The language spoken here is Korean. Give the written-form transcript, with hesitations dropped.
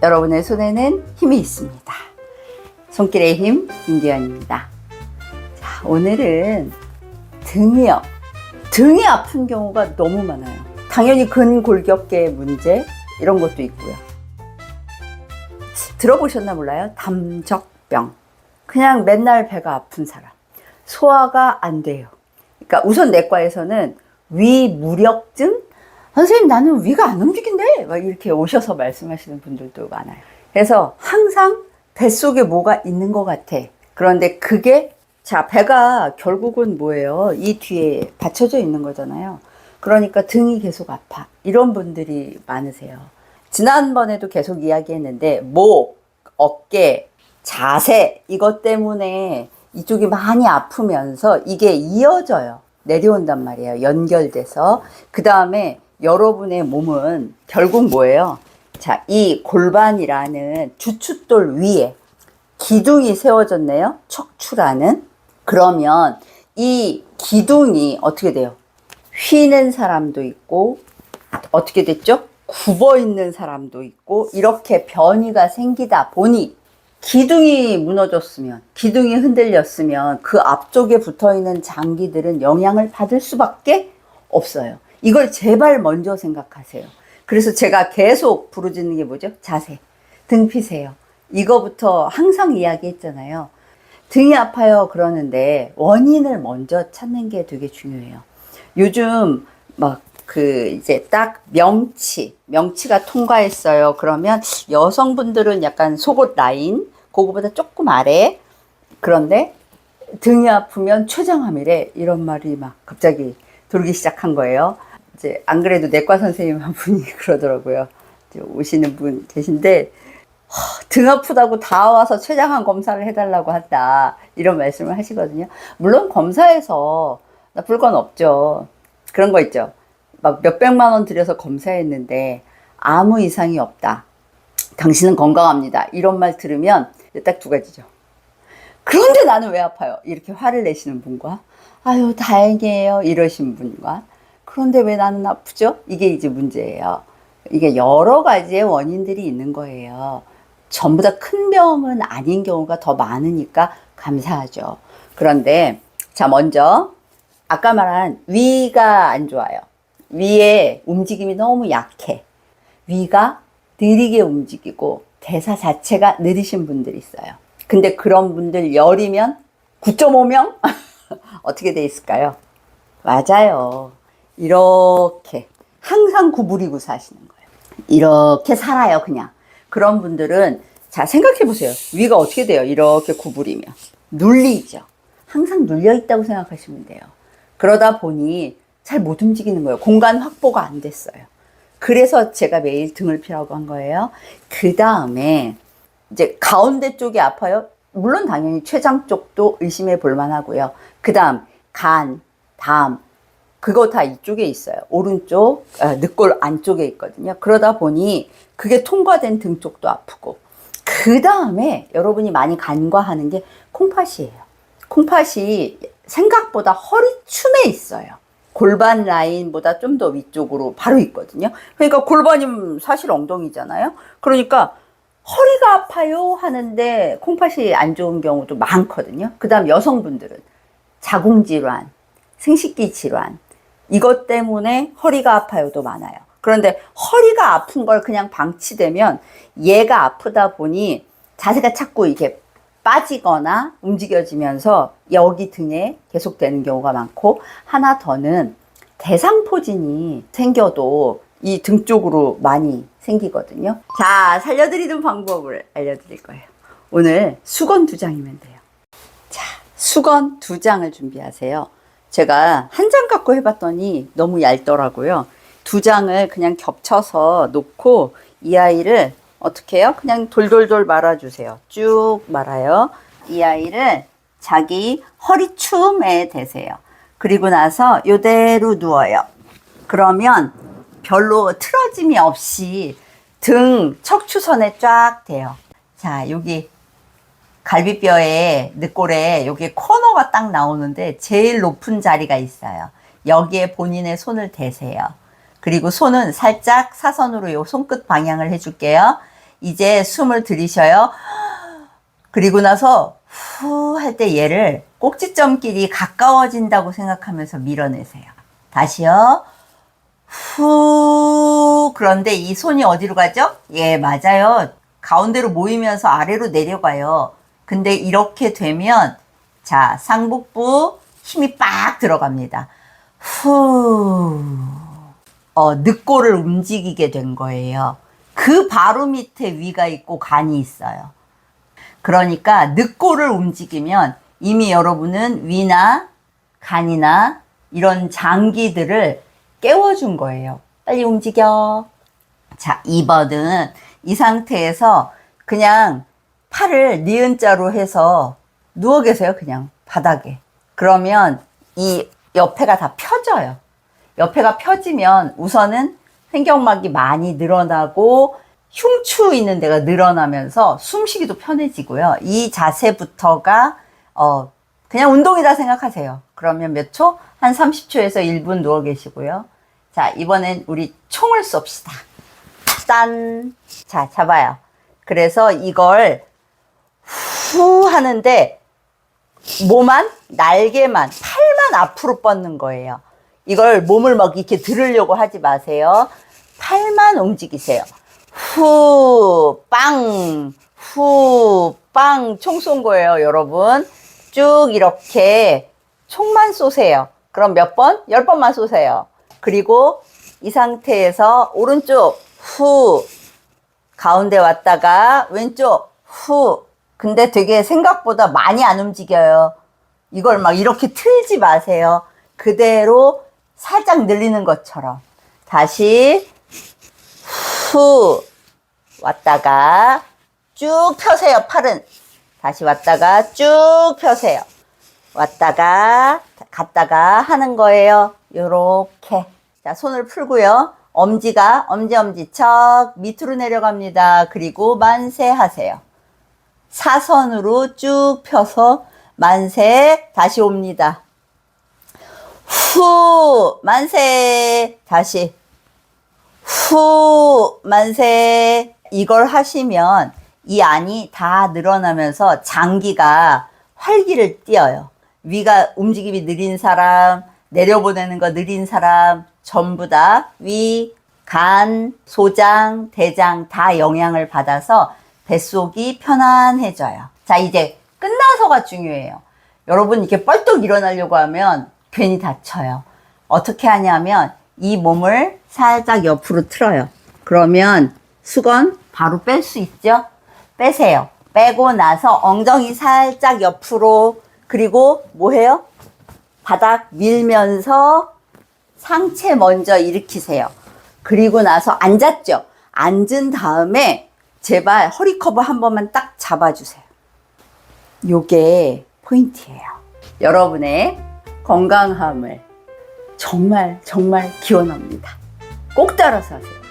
여러분의 손에는 힘이 있습니다. 손길의 힘 김기현입니다. 자, 오늘은 등이요. 등이 아픈 경우가 너무 많아요. 당연히 근골격계 문제 이런 것도 있고요. 들어보셨나 몰라요? 담적병. 그냥 맨날 배가 아픈 사람. 소화가 안 돼요. 그러니까 우선 내과에서는 위무력증? 선생님 나는 위가 안 움직인대. 막 이렇게 오셔서 말씀하시는 분들도 많아요. 그래서 항상 뱃속에 뭐가 있는 것 같아. 그런데 그게 자 배가 결국은 뭐예요? 이 뒤에 받쳐져 있는 거잖아요. 그러니까 등이 계속 아파. 이런 분들이 많으세요. 지난번에도 계속 이야기했는데 목, 어깨, 자세 이것 때문에 이쪽이 많이 아프면서 이게 이어져요. 내려온단 말이에요. 연결돼서. 그 다음에 여러분의 몸은 결국 뭐예요? 자, 이 골반이라는 주춧돌 위에 기둥이 세워졌네요. 척추라는. 그러면 이 기둥이 어떻게 돼요? 휘는 사람도 있고 어떻게 됐죠? 굽어 있는 사람도 있고 이렇게 변이가 생기다 보니 기둥이 무너졌으면, 기둥이 흔들렸으면 그 앞쪽에 붙어있는 장기들은 영향을 받을 수밖에 없어요. 이걸 제발 먼저 생각하세요. 그래서 제가 계속 부르짖는 게 뭐죠? 자세. 등 피세요. 이거부터 항상 이야기했잖아요. 등이 아파요 그러는데 원인을 먼저 찾는 게 되게 중요해요. 요즘 막 이제 딱 명치가 통과했어요. 그러면 여성분들은 약간 속옷 라인, 그거보다 조금 아래. 그런데 등이 아프면 췌장암이래. 이런 말이 막 갑자기 돌기 시작한 거예요. 이제 안 그래도 내과 선생님 한 분이 그러더라고요. 이제 오시는 분 계신데, 등 아프다고 다 와서 췌장암 검사를 해달라고 한다. 이런 말씀을 하시거든요. 물론 검사에서 나쁠 건 없죠. 그런 거 있죠. 막 몇백만 원 들여서 검사했는데 아무 이상이 없다. 당신은 건강합니다. 이런 말 들으면 딱 두 가지죠. 그런데 나는 왜 아파요? 이렇게 화를 내시는 분과 아유 다행이에요 이러신 분과 그런데 왜 나는 아프죠? 이게 이제 문제예요. 이게 여러 가지의 원인들이 있는 거예요. 전부 다 큰 병은 아닌 경우가 더 많으니까 감사하죠. 그런데 자 먼저 아까 말한 위가 안 좋아요. 위의 움직임이 너무 약해. 위가 느리게 움직이고 대사 자체가 느리신 분들이 있어요. 근데 그런 분들 열이면 9.5명? 어떻게 돼 있을까요? 맞아요. 이렇게 항상 구부리고 사시는 거예요. 이렇게 살아요 그냥. 그런 분들은 자 생각해 보세요. 위가 어떻게 돼요? 이렇게 구부리면 눌리죠. 항상 눌려 있다고 생각하시면 돼요. 그러다 보니 잘 못 움직이는 거예요. 공간 확보가 안 됐어요. 그래서 제가 매일 등을 피라고 한 거예요. 그 다음에 이제 가운데 쪽이 아파요. 물론 당연히 췌장 쪽도 의심해 볼 만하고요. 그 다음 간, 담 그거 다 이쪽에 있어요. 오른쪽 늑골 안쪽에 있거든요. 그러다 보니 그게 통과된 등 쪽도 아프고 그 다음에 여러분이 많이 간과하는 게 콩팥이에요. 콩팥이 생각보다 허리춤에 있어요. 골반 라인보다 좀 더 위쪽으로 바로 있거든요. 그러니까 골반이 사실 엉덩이잖아요. 그러니까 허리가 아파요 하는데 콩팥이 안 좋은 경우도 많거든요. 그 다음 여성분들은 자궁질환, 생식기 질환 이것 때문에 허리가 아파요도 많아요. 그런데 허리가 아픈 걸 그냥 방치되면 얘가 아프다 보니 자세가 자꾸 이렇게 빠지거나 움직여지면서 여기 등에 계속되는 경우가 많고 하나 더는 대상포진이 생겨도 이 등 쪽으로 많이 생기거든요. 자, 살려드리는 방법을 알려드릴 거예요. 오늘 수건 2장이면 돼요. 자, 수건 2장을 준비하세요. 제가 한 장 갖고 해봤더니 너무 얇더라고요. 2장을 그냥 겹쳐서 놓고 이 아이를 어떻게 해요? 그냥 돌돌돌 말아주세요. 쭉 말아요. 이 아이를 자기 허리춤에 대세요. 그리고 나서 이대로 누워요. 그러면 별로 틀어짐이 없이 등 척추선에 쫙 대요. 자, 여기 갈비뼈에 늑골에 여기 코너가 딱 나오는데 제일 높은 자리가 있어요. 여기에 본인의 손을 대세요. 그리고 손은 살짝 사선으로 요 손끝 방향을 해줄게요. 이제 숨을 들이셔요. 그리고 나서 후 할 때 얘를 꼭지점끼리 가까워진다고 생각하면서 밀어내세요. 다시요. 후. 그런데 이 손이 어디로 가죠? 예, 맞아요. 가운데로 모이면서 아래로 내려가요. 근데 이렇게 되면 자, 상복부 힘이 빡 들어갑니다. 후. 늑골을 움직이게 된 거예요. 그 바로 밑에 위가 있고 간이 있어요. 그러니까 늑골을 움직이면 이미 여러분은 위나 간이나 이런 장기들을 깨워준 거예요. 빨리 움직여. 자, 2번은 이 상태에서 그냥 팔을 니은자로 해서 누워 계세요. 그냥 바닥에. 그러면 이 옆에가 다 펴져요. 옆에가 펴지면 우선은 횡격막이 많이 늘어나고 흉추 있는 데가 늘어나면서 숨쉬기도 편해지고요. 이 자세부터가 그냥 운동이다 생각하세요. 그러면 몇 초? 한 30초에서 1분 누워 계시고요. 자, 이번엔 우리 총을 쏩시다. 짠! 자, 잡아요. 그래서 이걸 후 하는데 몸만, 날개만, 팔만 앞으로 뻗는 거예요. 이걸 몸을 막 이렇게 들으려고 하지 마세요. 팔만 움직이세요. 후, 빵, 후, 빵. 총 쏜 거예요, 여러분. 쭉 이렇게 총만 쏘세요. 그럼 몇 번? 10번만 쏘세요. 그리고 이 상태에서 오른쪽, 후, 가운데 왔다가 왼쪽, 후. 근데 되게 생각보다 많이 안 움직여요. 이걸 막 이렇게 틀지 마세요. 그대로 살짝 늘리는 것처럼. 다시 후 왔다가 쭉 펴세요. 팔은 다시 왔다가 쭉 펴세요. 왔다가 갔다가 하는 거예요. 요렇게. 자, 손을 풀고요. 엄지가 엄지 척 밑으로 내려갑니다. 그리고 만세 하세요. 사선으로 쭉 펴서 만세. 다시 옵니다. 후 만세. 다시 후 만세. 이걸 하시면 이 안이 다 늘어나면서 장기가 활기를 띠어요. 위가 움직임이 느린 사람, 내려보내는 거 느린 사람 전부 다 위, 간, 소장, 대장 다 영향을 받아서 뱃속이 편안해져요. 자, 이제 끝나서가 중요해요. 여러분 이렇게 뻘떡 일어나려고 하면 괜히 다쳐요. 어떻게 하냐면 이 몸을 살짝 옆으로 틀어요. 그러면 수건 바로 뺄 수 있죠? 빼세요. 빼고 나서 엉덩이 살짝 옆으로. 그리고 뭐 해요? 바닥 밀면서 상체 먼저 일으키세요. 그리고 나서 앉았죠? 앉은 다음에 제발 허리 커버 한 번만 딱 잡아주세요. 요게 포인트예요. 여러분의 건강함을 정말 기원합니다. 꼭 따라서 하세요.